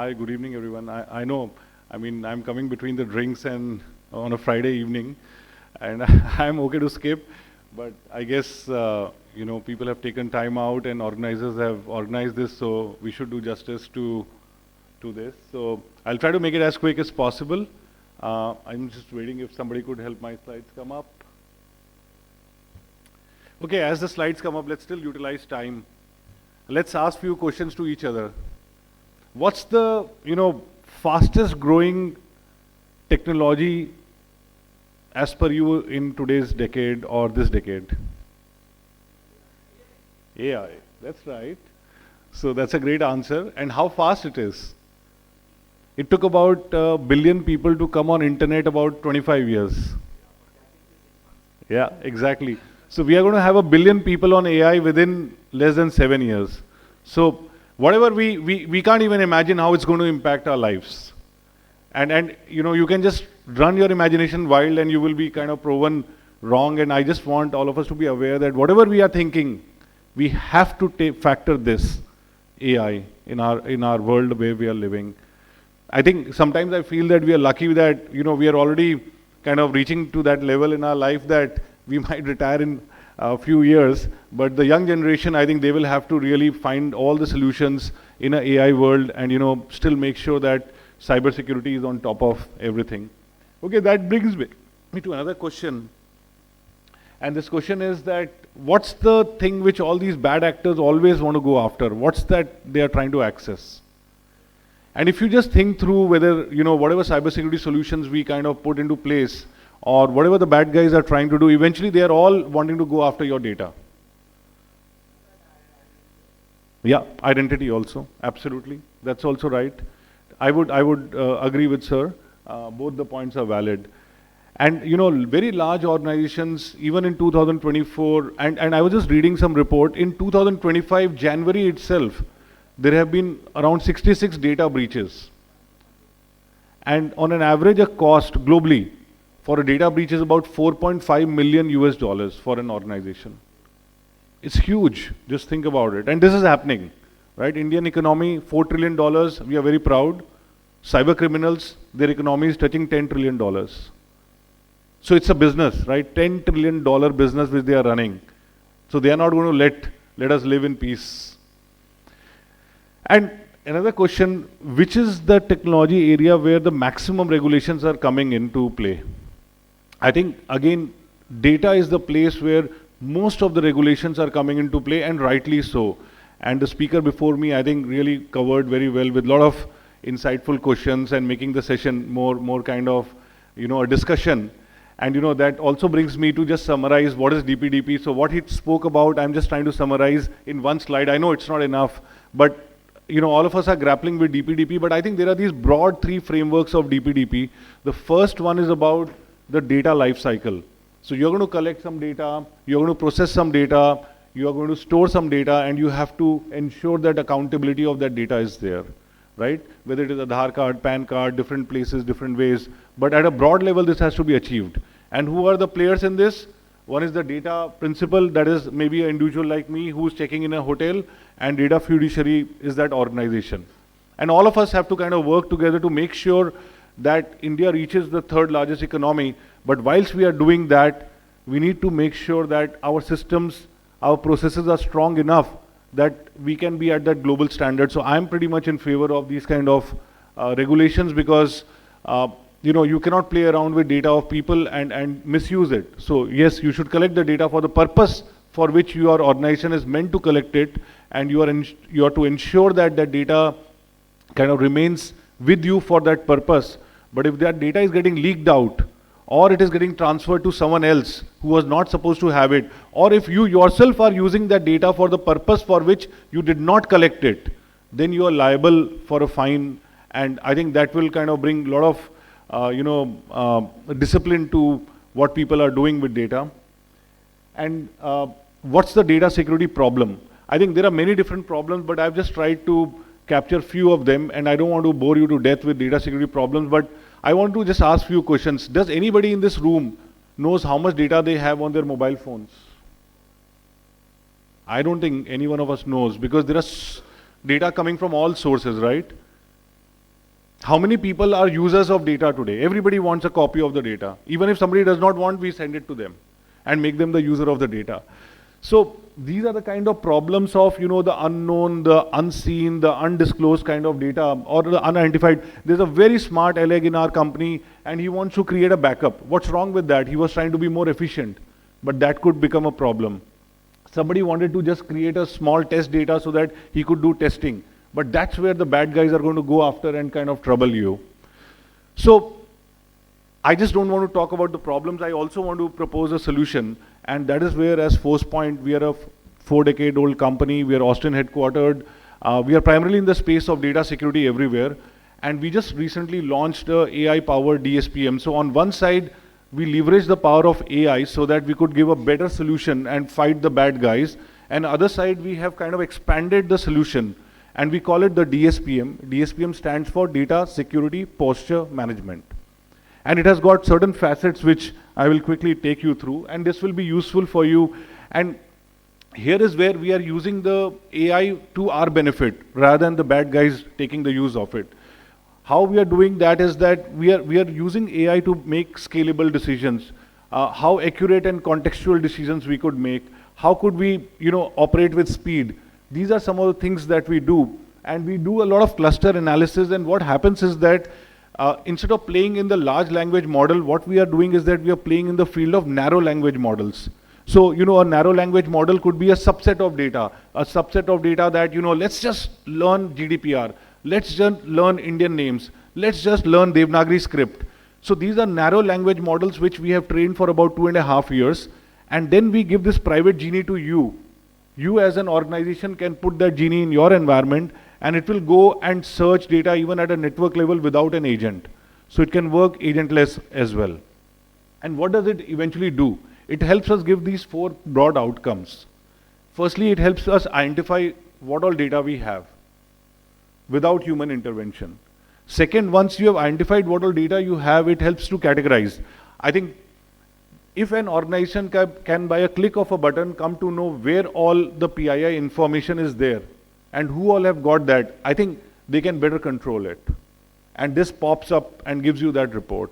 Hi, good evening, everyone. I know, I'm coming between the drinks and on a Friday evening, and I'm okay to skip, but I guess, people have taken time out and organizers have organized this, so we should do justice to this. So I'll try to make it as quick as possible. I'm just waiting if somebody could help my slides come up. Okay, as the slides come up, let's still utilize time. Let's ask few questions to each other. What's the, fastest growing technology as per you in today's decade or this decade? AI, that's right. So that's a great answer. And how fast it is? It took about a billion people to come on internet about 25 years. Yeah, exactly. So we are going to have a billion people on AI within less than 7 years. So whatever we can't even imagine how it's going to impact our lives. And you can just run your imagination wild and you will be kind of proven wrong. And I just want all of us to be aware that whatever we are thinking, we have to factor this AI in our world where we are living. I think sometimes I feel that we are lucky that we are already kind of reaching to that level in our life that we might retire in a few years, but the young generation, I think they will have to really find all the solutions in an AI world and still make sure that cybersecurity is on top of everything. Okay, that brings me to another question. And this question is that what's the thing which all these bad actors always want to go after? What's that they are trying to access? And if you just think through whether, whatever cybersecurity solutions we kind of put into place or whatever the bad guys are trying to do, eventually they are all wanting to go after your data. Yeah, identity also, absolutely. That's also right. I would agree with sir. Both the points are valid. And very large organizations, even in 2024, and I was just reading some report, in 2025, January itself, there have been around 66 data breaches. And on an average, a cost globally for a data breach is about 4.5 million US dollars for an organization. It's huge, just think about it. And this is happening, right? Indian economy, $4 trillion, we are very proud. Cyber criminals, their economy is touching $10 trillion. So it's a business, right? $10 trillion business which they are running. So they are not going to let us live in peace. And another question, which is the technology area where the maximum regulations are coming into play? I think, again, data is the place where most of the regulations are coming into play, and rightly so. And the speaker before me, I think, really covered very well with a lot of insightful questions and making the session more kind of, a discussion. And that also brings me to just summarize what is DPDP. So what he spoke about, I'm just trying to summarize in one slide. I know it's not enough, but all of us are grappling with DPDP, but I think there are these broad three frameworks of DPDP. The first one is about the data life cycle. So you're going to collect some data, you're going to process some data, you are going to store some data, and you have to ensure that accountability of that data is there, right? Whether it is Aadhaar card, PAN card, different places, different ways. But at a broad level, this has to be achieved. And who are the players in this? One is the data principal, that is maybe an individual like me who's checking in a hotel, and data fiduciary is that organization. And all of us have to kind of work together to make sure that India reaches the third largest economy. But whilst we are doing that, we need to make sure that our systems, our processes are strong enough that we can be at that global standard. So I'm pretty much in favor of these kind of regulations because you cannot play around with data of people and misuse it. So yes, you should collect the data for the purpose for which your organization is meant to collect it, and you are to ensure that that data kind of remains with you for that purpose. But if that data is getting leaked out, or it is getting transferred to someone else who was not supposed to have it, or if you yourself are using that data for the purpose for which you did not collect it, then you are liable for a fine. And I think that will kind of bring a lot of discipline to what people are doing with data. And what's the data security problem? I think there are many different problems, but I've just tried to capture few of them, and I don't want to bore you to death with data security problems, but I want to just ask few questions. Does anybody in this room knows how much data they have on their mobile phones? I don't think any one of us knows, because there is data coming from all sources, right? How many people are users of data today? Everybody wants a copy of the data. Even if somebody does not want, we send it to them and make them the user of the data. So these are the kind of problems of, the unknown, the unseen, the undisclosed kind of data, or the unidentified. There's a very smart LEG in our company and he wants to create a backup. What's wrong with that? He was trying to be more efficient, but that could become a problem. Somebody wanted to just create a small test data so that he could do testing. But that's where the bad guys are going to go after and kind of trouble you. So I just don't want to talk about the problems. I also want to propose a solution. And that is where, as Forcepoint, we are a 4-decade-old company. We are Austin headquartered. We are primarily in the space of data security everywhere. And we just recently launched a AI-powered DSPM. So on one side, we leverage the power of AI so that we could give a better solution and fight the bad guys. And other side, we have kind of expanded the solution. And we call it the DSPM. DSPM stands for Data Security Posture Management. And it has got certain facets which I will quickly take you through, and this will be useful for you. And here is where we are using the AI to our benefit rather than the bad guys taking the use of it. How we are doing that is that we are using AI to make scalable decisions, how accurate and contextual decisions we could make, how could we operate with speed. These are some of the things that we do. And we do a lot of cluster analysis, and what happens is that instead of playing in the large language model, what we are doing is that we are playing in the field of narrow language models. So, a narrow language model could be a subset of data that, let's just learn GDPR, let's just learn Indian names, let's just learn Devanagari script. So these are narrow language models which we have trained for about 2.5 years, and then we give this private genie to you. You as an organization can put that genie in your environment and it will go and search data even at a network level without an agent. So it can work agentless as well. And what does it eventually do? It helps us give these 4 broad outcomes. Firstly, it helps us identify what all data we have without human intervention. Second, once you have identified what all data you have, it helps to categorize. I think if an organization can by a click of a button come to know where all the PII information is there and who all have got that, I think they can better control it. And this pops up and gives you that report.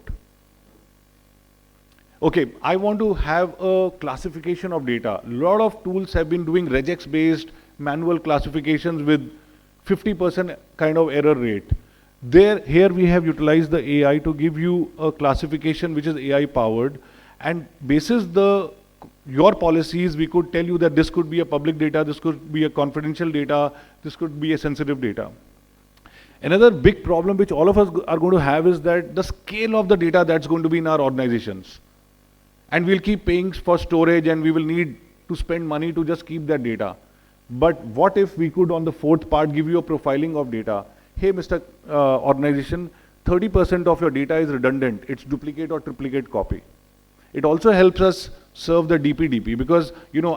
Okay, I want to have a classification of data. A lot of tools have been doing regex-based manual classifications with 50% kind of error rate. Here we have utilized the AI to give you a classification which is AI powered. And basis your policies, we could tell you that this could be a public data, this could be a confidential data, this could be a sensitive data. Another big problem which all of us are going to have is that the scale of the data that's going to be in our organizations. And we'll keep paying for storage and we will need to spend money to just keep that data. But what if we could, on the 4th part, give you a profiling of data? Hey, Mr. Organization, 30% of your data is redundant. It's duplicate or triplicate copy. It also helps us serve the DPDP because,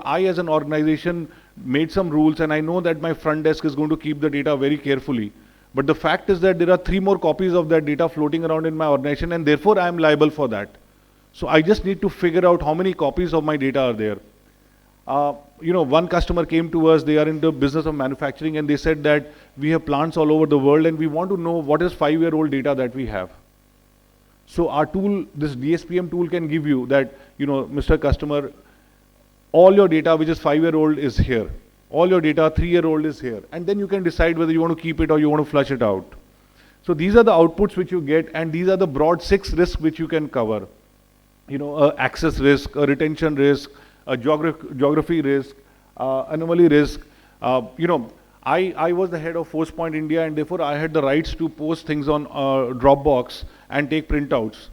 I as an organization made some rules and I know that my front desk is going to keep the data very carefully. But the fact is that there are 3 more copies of that data floating around in my organization and therefore I am liable for that. So I just need to figure out how many copies of my data are there. One customer came to us, they are in the business of manufacturing and they said that we have plants all over the world and we want to know what is 5-year-old data that we have. So our tool, this DSPM tool can give you that, Mr. Customer, all your data which is 5-year-old is here. All your data 3-year-old is here. And then you can decide whether you want to keep it or you want to flush it out. So these are the outputs which you get and these are the broad 6 risks which you can cover. Access risk, a retention risk, a geography risk, anomaly risk. I was the head of Forcepoint India and therefore I had the rights to post things on Dropbox and take printouts.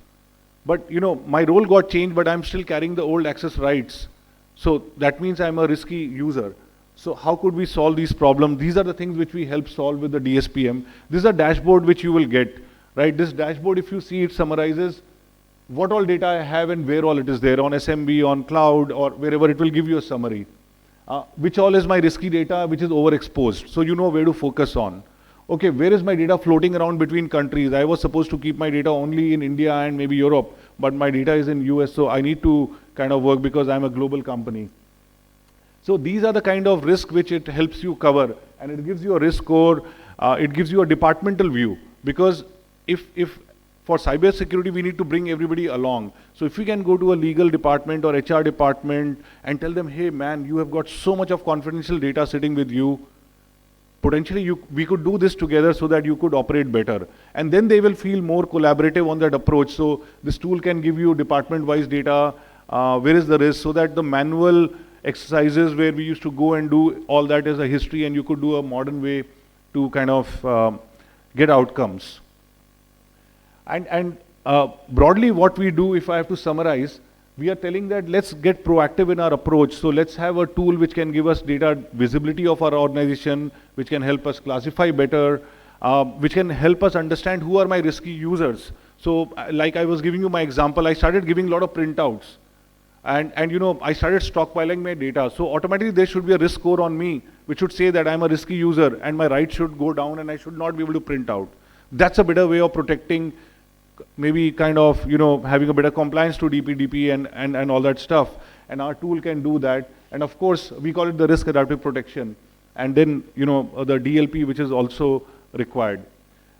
But my role got changed, but I'm still carrying the old access rights. So that means I'm a risky user. So how could we solve these problems? These are the things which we help solve with the DSPM. This is a dashboard which you will get, right? This dashboard, if you see, it summarizes what all data I have and where all it is there on SMB, on cloud, or wherever. It will give you a summary. Which all is my risky data which is overexposed. So you know where to focus on. Okay, where is my data floating around between countries? I was supposed to keep my data only in India and maybe Europe, but my data is in US, so I need to kind of work because I'm a global company. So these are the kind of risk which it helps you cover, and it gives you a risk score. It gives you a departmental view because if for cyber security we need to bring everybody along. So if we can go to a legal department or HR department and tell them, hey man, you have got so much of confidential data sitting with you, potentially we could do this together so that you could operate better. And then they will feel more collaborative on that approach. So this tool can give you department-wise data, where is the risk, so that the manual exercises where we used to go and do all that as a history, and you could do a modern way to kind of get outcomes. And broadly what we do, if I have to summarize, we are telling that let's get proactive in our approach. So let's have a tool which can give us data visibility of our organization, which can help us classify better, which can help us understand who are my risky users. So like I was giving you my example, I started giving a lot of printouts. And you know, I started stockpiling my data. So automatically there should be a risk score on me, which should say that I'm a risky user and my rights should go down and I should not be able to print out. That's a better way of protecting, maybe kind of, you know, having a better compliance to DPDP and all that stuff. And our tool can do that. And of course, we call it the risk adaptive protection. And then, you know, the DLP, which is also required.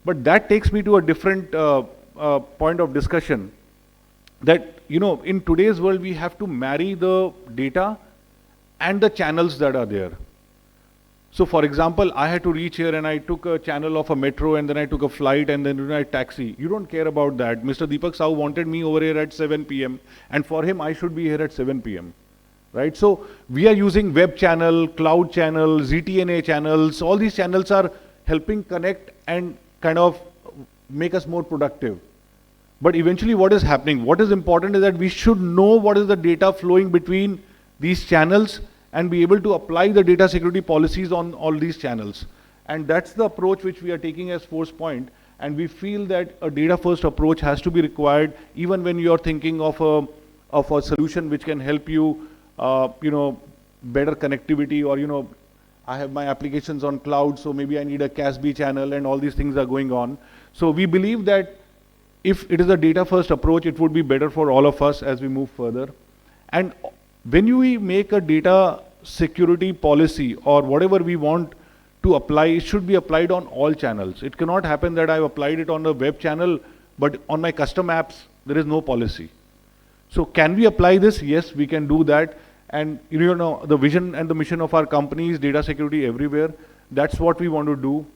But that takes me to a different point of discussion. That, you know, in today's world, we have to marry the data and the channels that are there. So for example, I had to reach here and I took a channel of a metro and then I took a flight and then I taxi. You don't care about that. Mr. Deepak Sahu wanted me over here at 7 p.m. and for him, I should be here at 7 p.m. Right? So we are using web channel, cloud channel, ZTNA channels. All these channels are helping connect and kind of make us more productive. But eventually what is happening? What is important is that we should know what is the data flowing between these channels and be able to apply the data security policies on all these channels. And that's the approach which we are taking as Forcepoint. And we feel that a data-first approach has to be required even when you're thinking of a solution which can help you, you know, better connectivity, or, you know, I have my applications on cloud, so maybe I need a CASB channel and all these things are going on. So we believe that if it is a data-first approach, it would be better for all of us as we move further. And when we make a data security policy or whatever we want to apply, it should be applied on all channels. It cannot happen that I've applied it on a web channel, but on my custom apps, there is no policy. So can we apply this? Yes, we can do that. And you know, the vision and the mission of our company is data security everywhere. That's what we want to do.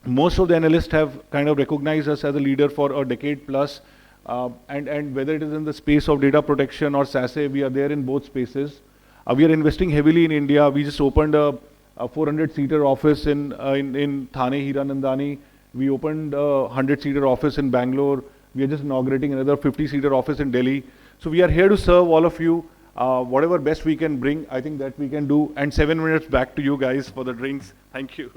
Most of the analysts have kind of recognized us as a leader for a decade plus. And whether it is in the space of data protection or SASE, we are there in both spaces. We are investing heavily in India. We just opened a 400-seater office in Thane, Hiranandani. We opened a 100-seater office in Bangalore. We are just inaugurating another 50-seater office in Delhi. So we are here to serve all of you. Whatever best we can bring, I think that we can do. And 7 minutes back to you guys for the drinks. Thank you.